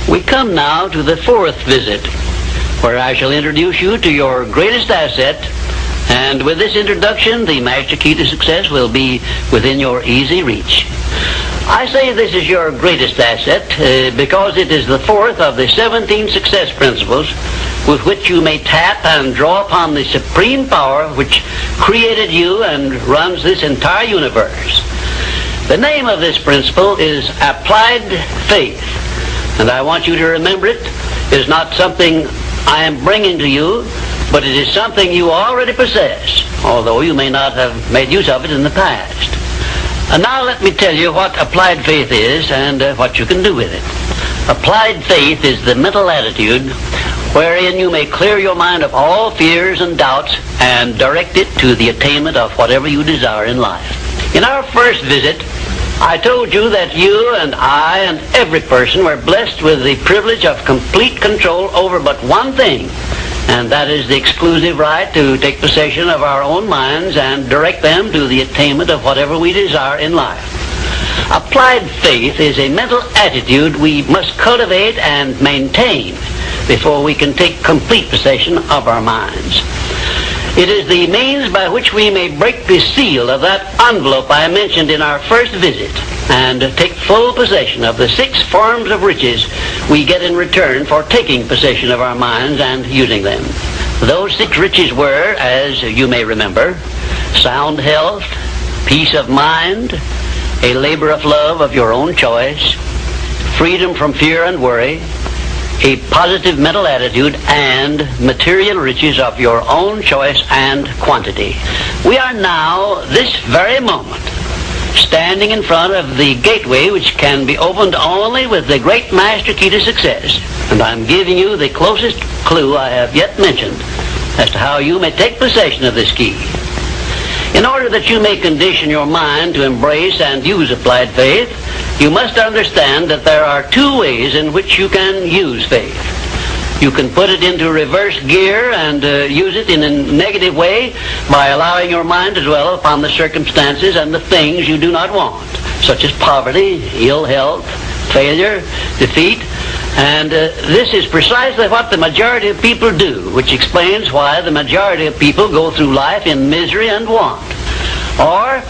We come now to the fourth visit, where I shall introduce you to your greatest asset, and with this introduction, the master key to success will be within your easy reach. I say this is your greatest asset because it is the fourth of the 17 success principles with which you may tap and draw upon the supreme power which created you and runs this entire universe. The name of this principle is Applied Faith, and I want you to remember it is not something I am bringing to you, but it is something you already possess, although you may not have made use of it in the past. And now let me tell you what applied faith is and what you can do with it. Applied faith is the mental attitude wherein you may clear your mind of all fears and doubts and direct it to the attainment of whatever you desire in life. In our first visit, I told you that you and I and every person were blessed with the privilege of complete control over but one thing, and that is the exclusive right to take possession of our own minds and direct them to the attainment of whatever we desire in life. Applied faith is a mental attitude we must cultivate and maintain before we can take complete possession of our minds. It is the means by which we may break the seal of that envelope I mentioned in our first visit and take full possession of the 6 forms of riches we get in return for taking possession of our minds and using them. Those 6 riches were, as you may remember, sound health, peace of mind, a labor of love of your own choice, freedom from fear and worry, a positive mental attitude, and material riches of your own choice and quantity. We are now, this very moment, standing in front of the gateway which can be opened only with the great master key to success. And I'm giving you the closest clue I have yet mentioned as to how you may take possession of this key. In order that you may condition your mind to embrace and use applied faith, you must understand that there are 2 ways in which you can use faith. You can put it into reverse gear and use it in a negative way by allowing your mind to dwell upon the circumstances and the things you do not want, such as poverty, ill health, failure, defeat. And this is precisely what the majority of people do, which explains why the majority of people go through life in misery and want. Or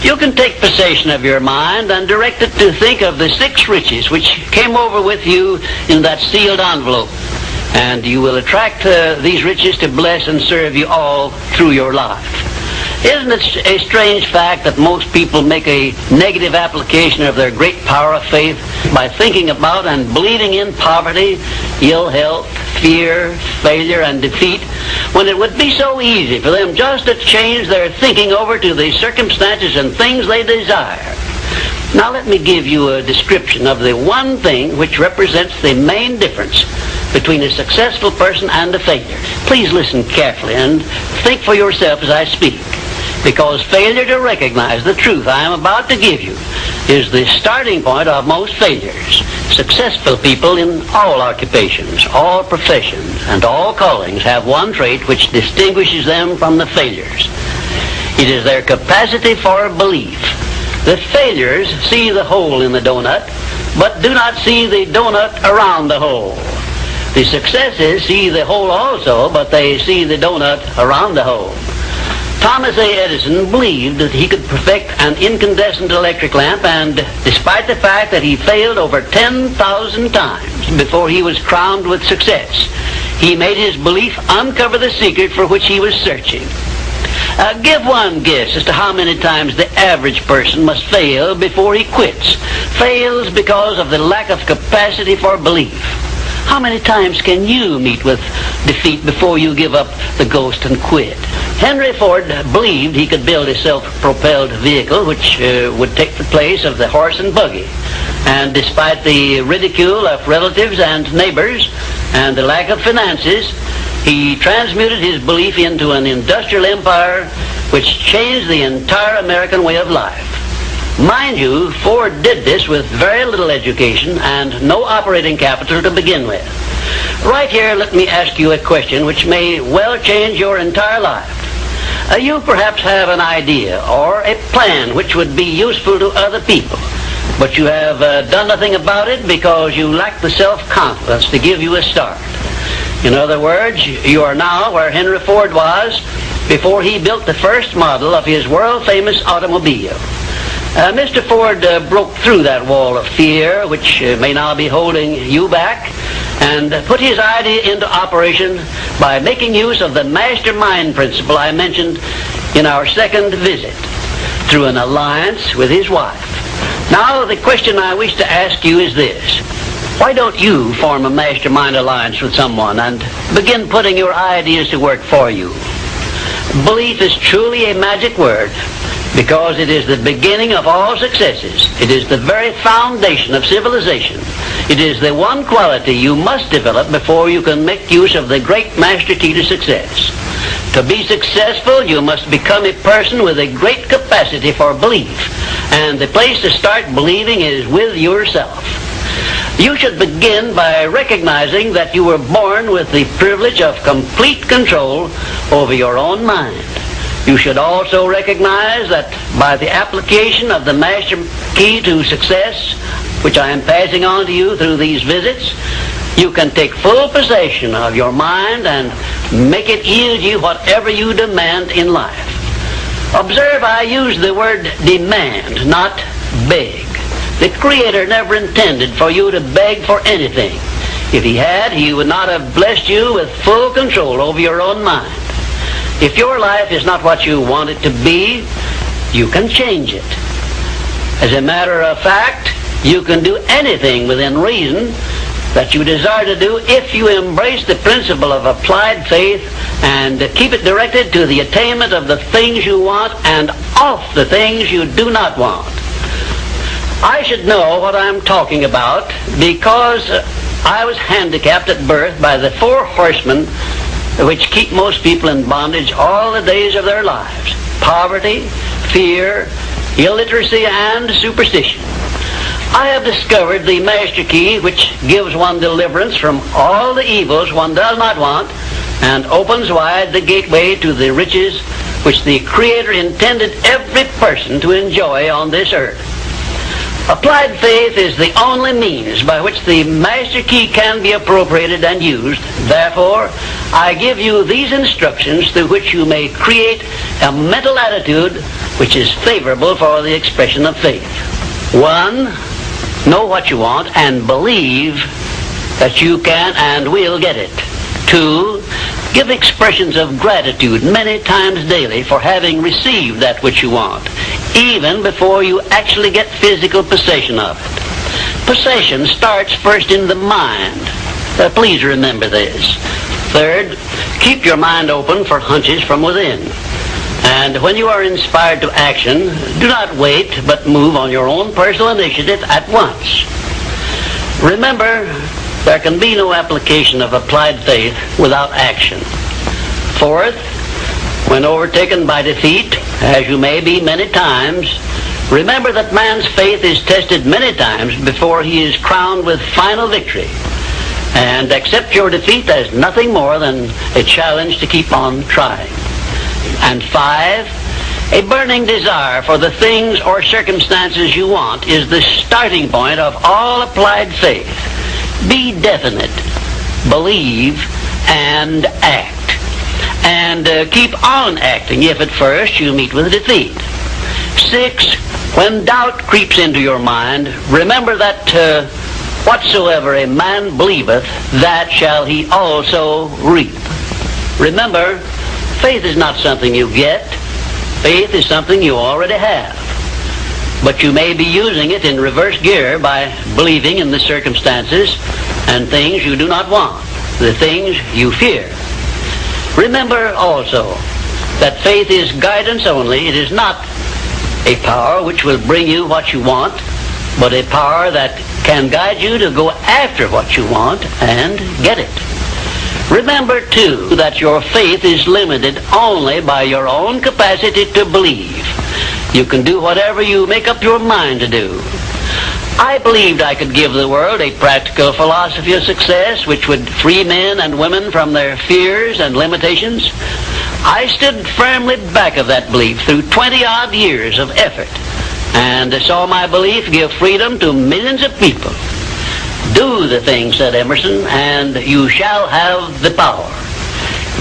you can take possession of your mind and direct it to think of the 6 riches which came over with you in that sealed envelope. And you will attract these riches to bless and serve you all through your life. Isn't it a strange fact that most people make a negative application of their great power of faith by thinking about and believing in poverty, ill health, fear, failure, and defeat, when it would be so easy for them just to change their thinking over to the circumstances and things they desire? Now let me give you a description of the one thing which represents the main difference between a successful person and a failure. Please listen carefully and think for yourself as I speak, because failure to recognize the truth I am about to give you is the starting point of most failures. Successful people in all occupations, all professions, and all callings have one trait which distinguishes them from the failures. It is their capacity for belief. The failures see the hole in the donut, but do not see the donut around the hole. The successes see the hole also, but they see the donut around the hole. Thomas A. Edison believed that he could perfect an incandescent electric lamp, and despite the fact that he failed over 10,000 times before he was crowned with success, he made his belief uncover the secret for which he was searching. Give one guess as to how many times the average person must fail before he quits. Fails because of the lack of capacity for belief. How many times can you meet with defeat before you give up the ghost and quit? Henry Ford believed he could build a self-propelled vehicle which would take the place of the horse and buggy. And despite the ridicule of relatives and neighbors and the lack of finances, he transmuted his belief into an industrial empire which changed the entire American way of life. Mind you, Ford did this with very little education and no operating capital to begin with. Right here, let me ask you a question which may well change your entire life. You perhaps have an idea or a plan which would be useful to other people, but you have done nothing about it because you lack the self-confidence to give you a start. In other words, you are now where Henry Ford was before he built the first model of his world-famous automobile. Mr. Ford broke through that wall of fear, which may now be holding you back, and put his idea into operation by making use of the mastermind principle I mentioned in our second visit, through an alliance with his wife. Now, the question I wish to ask you is this. Why don't you form a mastermind alliance with someone and begin putting your ideas to work for you? Belief is truly a magic word, because it is the beginning of all successes. It is the very foundation of civilization. It is the one quality you must develop before you can make use of the great master key to success. To be successful, you must become a person with a great capacity for belief, and the place to start believing is with yourself. You should begin by recognizing that you were born with the privilege of complete control over your own mind. You should also recognize that by the application of the master key to success, which I am passing on to you through these visits, you can take full possession of your mind and make it yield you whatever you demand in life. Observe, I use the word demand, not beg. The Creator never intended for you to beg for anything. If He had, He would not have blessed you with full control over your own mind. If your life is not what you want it to be, you can change it. As a matter of fact, you can do anything within reason that you desire to do if you embrace the principle of applied faith and keep it directed to the attainment of the things you want and off the things you do not want. I should know what I'm talking about because I was handicapped at birth by the four horsemen which keep most people in bondage all the days of their lives: poverty, fear, illiteracy, and superstition. I have discovered the master key which gives one deliverance from all the evils one does not want and opens wide the gateway to the riches which the Creator intended every person to enjoy on this earth. Applied faith is the only means by which the master key can be appropriated and used. Therefore, I give you these instructions through which you may create a mental attitude which is favorable for the expression of faith. 1. Know what you want and believe that you can and will get it. 2. Give expressions of gratitude many times daily for having received that which you want, even before you actually get physical possession of it. Possession starts first in the mind. Please remember this. 3rd, keep your mind open for hunches from within. And when you are inspired to action, do not wait, but move on your own personal initiative at once. Remember, there can be no application of applied faith without action. 4th, when overtaken by defeat, as you may be many times, remember that man's faith is tested many times before he is crowned with final victory. And accept your defeat as nothing more than a challenge to keep on trying. And 5, a burning desire for the things or circumstances you want is the starting point of all applied faith. Be definite, believe, and act. And keep on acting if at first you meet with defeat. 6, when doubt creeps into your mind, remember that whatsoever a man believeth, that shall he also reap. Remember, faith is not something you get. Faith is something you already have. But you may be using it in reverse gear by believing in the circumstances and things you do not want, the things you fear. Remember also that faith is guidance only. It is not a power which will bring you what you want, but a power that can guide you to go after what you want and get it. Remember, too, that your faith is limited only by your own capacity to believe. You can do whatever you make up your mind to do. I believed I could give the world a practical philosophy of success which would free men and women from their fears and limitations. I stood firmly back of that belief through 20-odd years of effort. And so my belief give freedom to millions of people. Do the thing, said Emerson, and you shall have the power.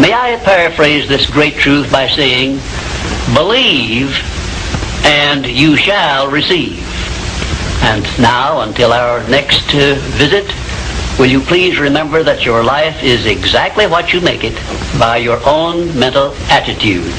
May I paraphrase this great truth by saying, believe and you shall receive. And now, until our next visit, will you please remember that your life is exactly what you make it by your own mental attitude.